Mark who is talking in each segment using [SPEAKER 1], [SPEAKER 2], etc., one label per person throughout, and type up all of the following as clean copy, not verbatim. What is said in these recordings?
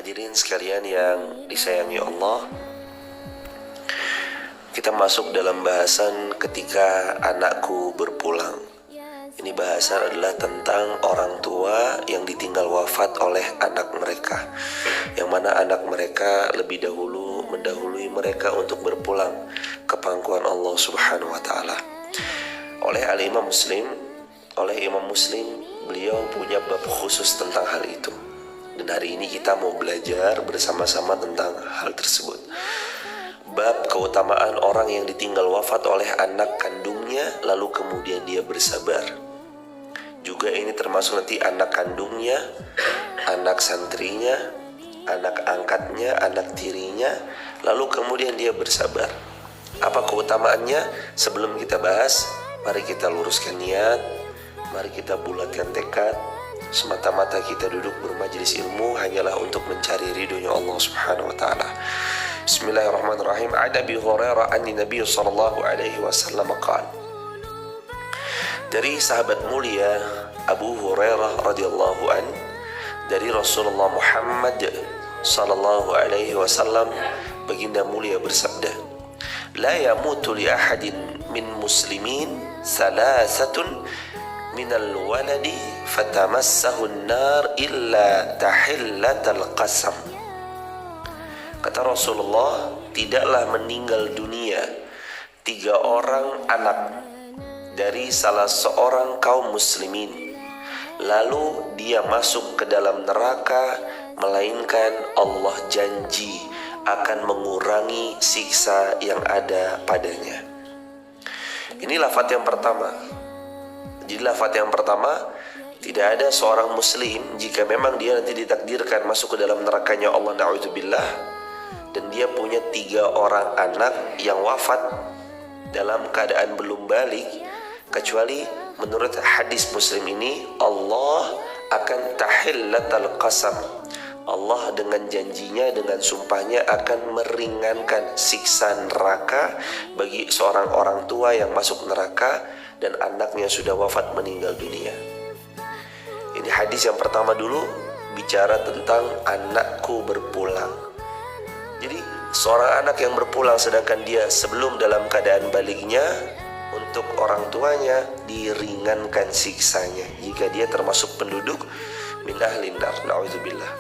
[SPEAKER 1] Hadirin sekalian yang disayangi Allah, kita masuk dalam bahasan ketika anakku berpulang. Ini bahasan adalah tentang orang tua yang ditinggal wafat oleh anak mereka, yang mana anak mereka lebih dahulu mendahului mereka untuk berpulang ke pangkuan Allah Subhanahu wa Ta'ala. Oleh Imam Muslim, beliau punya bab khusus tentang hal itu. Dan hari ini kita mau belajar bersama-sama tentang hal tersebut. Bab keutamaan orang yang ditinggal wafat oleh anak kandungnya lalu kemudian dia bersabar. Juga ini termasuk nanti anak kandungnya, anak santrinya, anak angkatnya, anak tirinya, lalu kemudian dia bersabar. Apa keutamaannya? Sebelum kita bahas, mari kita luruskan niat, mari kita bulatkan tekad. Semata-mata kita duduk bermajelis ilmu hanyalah untuk mencari ridhonya Allah Subhanahu wa Ta'ala. Bismillahirrahmanirrahim. An Abi Hurairah anni Nabi sallallahu alaihi wasallam qala. Dari sahabat mulia Abu Hurairah radhiyallahu an, dari Rasulullah Muhammad sallallahu alaihi wasallam, baginda mulia bersabda, la yamutu li ahadin min muslimin salasatun minal waladi fatamassahun nar illa tahillatal qasam. Kata Rasulullah, tidaklah meninggal dunia 3 orang anak dari salah seorang kaum muslimin lalu dia masuk ke dalam neraka, melainkan Allah janji akan mengurangi siksa yang ada padanya. Ini lafaz yang pertama. Jadi lafaz yang pertama, tidak ada seorang muslim jika memang dia nanti ditakdirkan masuk ke dalam nerakanya Allah, na'udzubillah, dan dia punya 3 orang anak yang wafat dalam keadaan belum balik, kecuali menurut hadis Muslim ini Allah akan tahillatal qasam. Allah dengan janjinya, dengan sumpahnya akan meringankan siksa neraka bagi seorang orang tua yang masuk neraka dan anaknya sudah wafat meninggal dunia. Ini hadis yang pertama dulu, bicara tentang anakku berpulang. Jadi seorang anak yang berpulang sedangkan dia sebelum dalam keadaan baliknya, untuk orang tuanya diringankan siksanya jika dia termasuk penduduk min ahlin nar, na'udzubillah.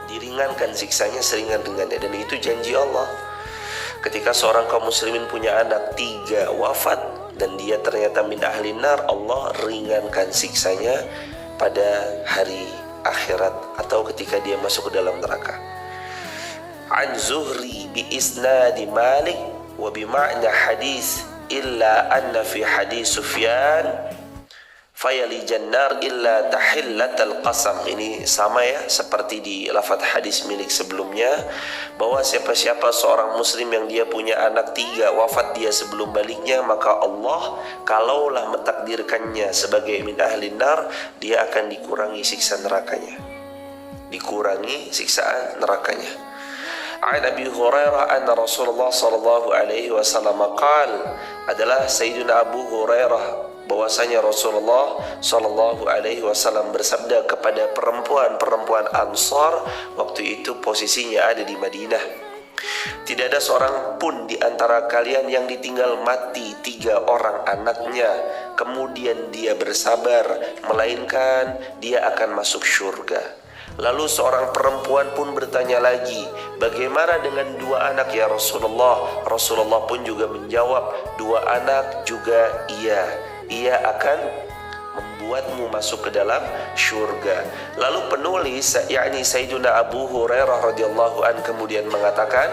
[SPEAKER 1] Diringankan siksanya seringan-ringannya, dan itu janji Allah. Ketika seorang kaum muslimin punya anak 3 wafat dan dia ternyata min ahlin nar, Allah ringankan siksanya pada hari akhirat atau ketika dia masuk ke dalam neraka. An Zuhri bi isnadi Malik wa bi ma'na hadis illa anna fi hadis Sufyan fayali jannar illa tahillatal qasam. Ini sama ya seperti di lafaz hadis milik sebelumnya, bahwa siapa-siapa seorang muslim yang dia punya anak 3 wafat dia sebelum baliknya, maka Allah kalaulah mentakdirkannya sebagai min ahlin nar, dia akan dikurangi siksa nerakanya, dikurangi siksaan nerakanya. An Abi Hurairah anna Rasulullah sallallahu alaihi wasallam qala, adalah Sayyidina Abu Hurairah bahwasanya Rasulullah sallallahu alaihi wasallam bersabda kepada perempuan-perempuan Ansar, waktu itu posisinya ada di Madinah, tidak ada seorang pun di antara kalian yang ditinggal mati 3 orang anaknya kemudian dia bersabar, melainkan dia akan masuk syurga. Lalu seorang perempuan pun bertanya lagi, bagaimana dengan 2 anak ya Rasulullah? Rasulullah pun juga menjawab, 2 anak juga ia akan membuatmu masuk ke dalam syurga. Lalu penulis, yakni Sayyiduna Abu Hurairah radhiyallahu an, kemudian mengatakan,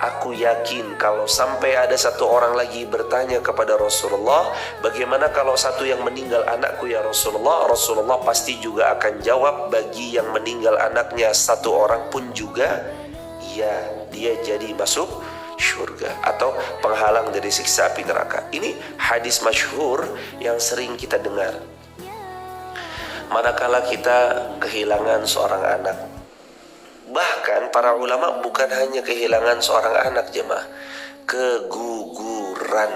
[SPEAKER 1] aku yakin kalau sampai ada 1 orang lagi bertanya kepada Rasulullah, bagaimana kalau 1 yang meninggal anakku ya Rasulullah? Rasulullah pasti juga akan jawab, bagi yang meninggal anaknya 1 orang pun juga, iya, dia jadi masuk syurga atau penghalang dari siksa api neraka. Ini hadis masyhur yang sering kita dengar. Manakala kita kehilangan seorang anak, bahkan para ulama bukan hanya kehilangan seorang anak jemaah, keguguran.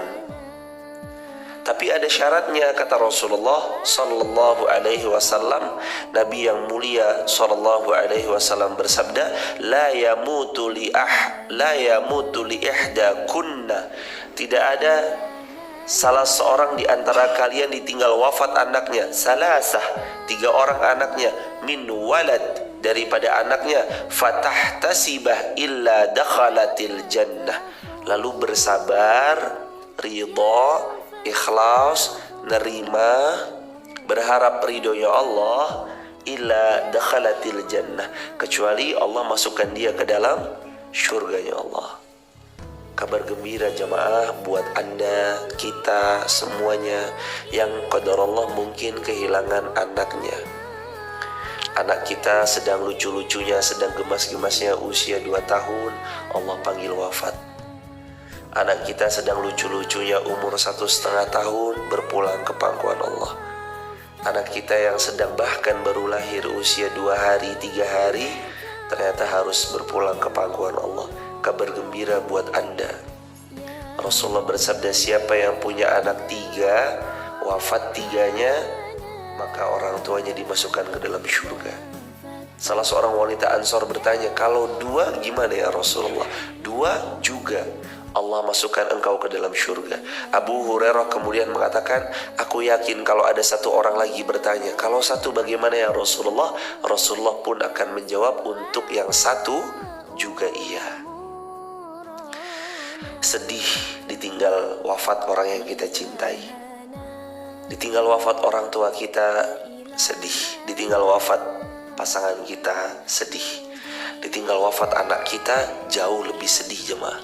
[SPEAKER 1] Tapi ada syaratnya, kata Rasulullah sallallahu alaihi wasallam. Nabi yang mulia sallallahu alaihi wasallam bersabda, la yamutu li ihda kunna. Tidak ada salah seorang di antara kalian ditinggal wafat anaknya, salasah, 3 orang anaknya, min walad, daripada anaknya, fatahtasibah illa dakhalatil jannah, lalu bersabar, ridha, ikhlas, nerima, berharap ridhonya Allah, illa dakhalatil jannah, kecuali Allah masukkan dia ke dalam syurganya Allah. Kabar gembira jamaah buat Anda, kita semuanya yang qadarullah mungkin kehilangan anaknya. Anak kita sedang lucu-lucunya, sedang gemas-gemasnya usia 2 tahun, Allah panggil wafat. Anak kita sedang lucu-lucunya umur 1,5 tahun, berpulang ke pangkuan Allah. Anak kita yang sedang bahkan baru lahir usia 2 hari, 3 hari, ternyata harus berpulang ke pangkuan Allah. Kabar gembira buat Anda. Rasulullah bersabda, siapa yang punya anak 3, wafat 3-nya, maka orang tuanya dimasukkan ke dalam surga. Salah seorang wanita Ansor bertanya, kalau 2 gimana ya Rasulullah? 2 juga Allah masukkan engkau ke dalam surga. Abu Hurairah kemudian mengatakan, aku yakin kalau ada 1 orang lagi bertanya, kalau 1 bagaimana ya Rasulullah? Rasulullah pun akan menjawab, untuk yang 1 juga iya. Sedih ditinggal wafat orang yang kita cintai. Ditinggal wafat orang tua kita, sedih. Ditinggal wafat pasangan kita, sedih. Ditinggal wafat anak kita, jauh lebih sedih jemaah.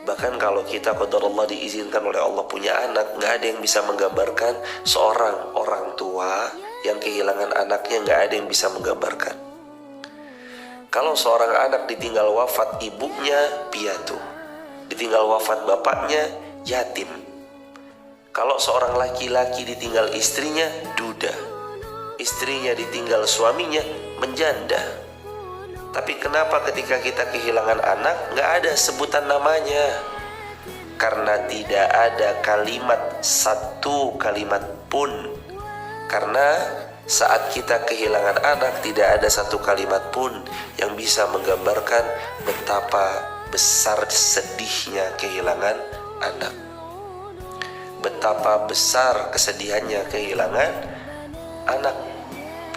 [SPEAKER 1] Bahkan kalau kita qadarullah diizinkan oleh Allah punya anak, gak ada yang bisa menggambarkan seorang orang tua yang kehilangan anaknya, gak ada yang bisa menggambarkan. Kalau seorang anak ditinggal wafat ibunya, piatu. Ditinggal wafat bapaknya, yatim. Kalau seorang laki-laki ditinggal istrinya, duda. Istrinya ditinggal suaminya, menjanda. Tapi kenapa ketika kita kehilangan anak, gak ada sebutan namanya? Karena tidak ada kalimat, 1 kalimat pun. Karena saat kita kehilangan anak, tidak ada 1 kalimat pun yang bisa menggambarkan betapa besar sedihnya kehilangan anak. Betapa besar kesedihannya kehilangan anak,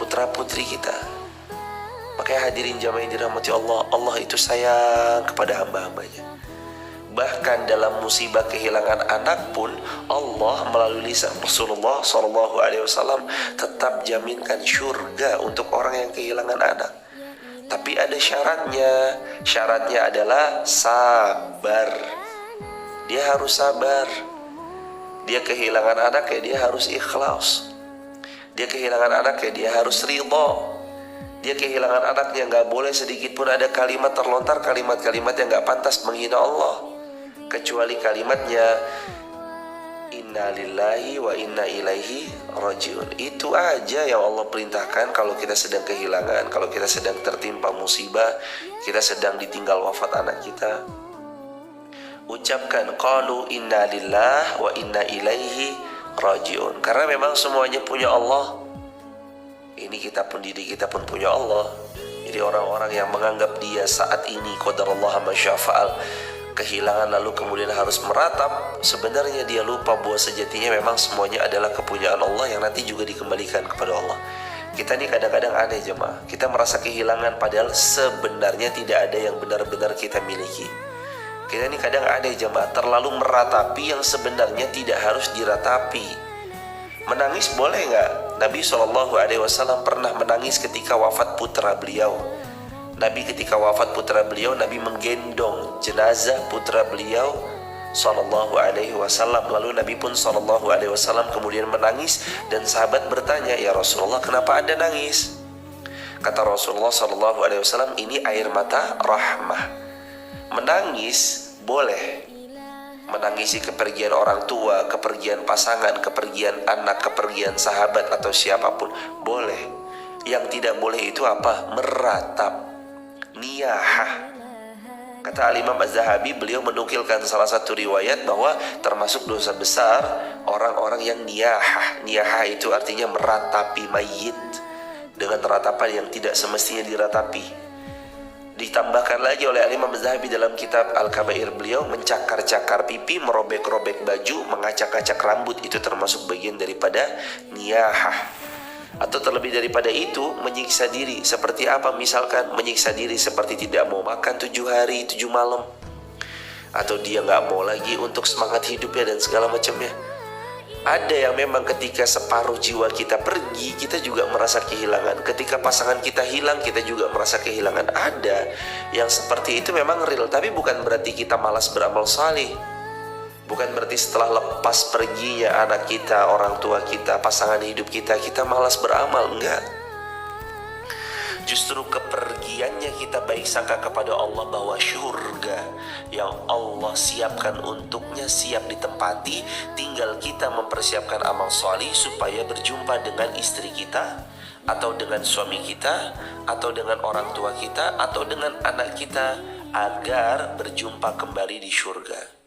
[SPEAKER 1] putra putri kita. Makanya hadirin jamaah yang dirahmati Allah, Allah itu sayang kepada hamba-hambanya. Bahkan dalam musibah kehilangan anak pun, Allah melalui lisan Rasulullah SAW tetap jaminkan surga untuk orang yang kehilangan anak. Tapi ada syaratnya. Syaratnya adalah sabar. Dia harus sabar. Dia kehilangan anak ya dia harus ikhlas. Dia kehilangan anak ya dia harus ridha. Dia kehilangan anaknya, gak boleh sedikit pun ada kalimat terlontar, kalimat-kalimat yang gak pantas menghina Allah, kecuali kalimatnya inna lillahi wa inna ilaihi rajiun. Itu aja yang Allah perintahkan kalau kita sedang kehilangan, kalau kita sedang tertimpa musibah, kita sedang ditinggal wafat anak kita. Ucapkan qalu inna lillahi wa inna ilaihi rajiun. Karena memang semuanya punya Allah. Ini kita pun, diri kita pun punya Allah. Jadi orang-orang yang menganggap dia saat ini qadarullah ma syaa fa'al, kehilangan lalu kemudian harus meratap, sebenarnya dia lupa bahwa sejatinya memang semuanya adalah kepunyaan Allah yang nanti juga dikembalikan kepada Allah. Kita ini kadang-kadang aneh jemaah, kita merasa kehilangan padahal sebenarnya tidak ada yang benar-benar kita miliki. Kita ini kadang aneh jemaah, terlalu meratapi yang sebenarnya tidak harus diratapi. Menangis boleh nggak? Nabi SAW pernah menangis ketika wafat putra beliau. Nabi ketika wafat putra beliau, Nabi menggendong jenazah putra beliau sallallahu alaihi wasallam. Lalu Nabi pun sallallahu alaihi wasallam kemudian menangis dan sahabat bertanya, "Ya Rasulullah, kenapa Anda nangis?" Kata Rasulullah sallallahu alaihi wasallam, "Ini air mata rahmah." Menangis boleh. Menangisi kepergian orang tua, kepergian pasangan, kepergian anak, kepergian sahabat atau siapapun boleh. Yang tidak boleh itu apa? Meratap. Niyahah. Kata Kata Al-Imam Az-Zahabi, beliau menukilkan salah satu riwayat bahwa termasuk dosa besar orang-orang yang niyahah. Niyahah itu artinya meratapi mayit dengan ratapan yang tidak semestinya diratapi. Ditambahkan lagi oleh Al-Imam Az-Zahabi dalam kitab Al-Kabair beliau, mencakar-cakar pipi, merobek-robek baju, mengacak-acak rambut, itu termasuk bagian daripada niyahah. Atau terlebih daripada itu, menyiksa diri. Seperti apa? Misalkan menyiksa diri seperti tidak mau makan 7 hari 7 malam, atau dia nggak mau lagi untuk semangat hidupnya dan segala macamnya. Ada yang memang ketika separuh jiwa kita pergi, kita juga merasa kehilangan. Ketika pasangan kita hilang, kita juga merasa kehilangan. Ada yang seperti itu memang real, tapi bukan berarti kita malas beramal salih. Bukan berarti setelah lepas perginya anak kita, orang tua kita, pasangan hidup kita, kita malas beramal. Enggak. Justru kepergiannya kita baik sangka kepada Allah bahwa syurga yang Allah siapkan untuknya siap ditempati. Tinggal kita mempersiapkan amal solih supaya berjumpa dengan istri kita, atau dengan suami kita, atau dengan orang tua kita, atau dengan anak kita, agar berjumpa kembali di syurga.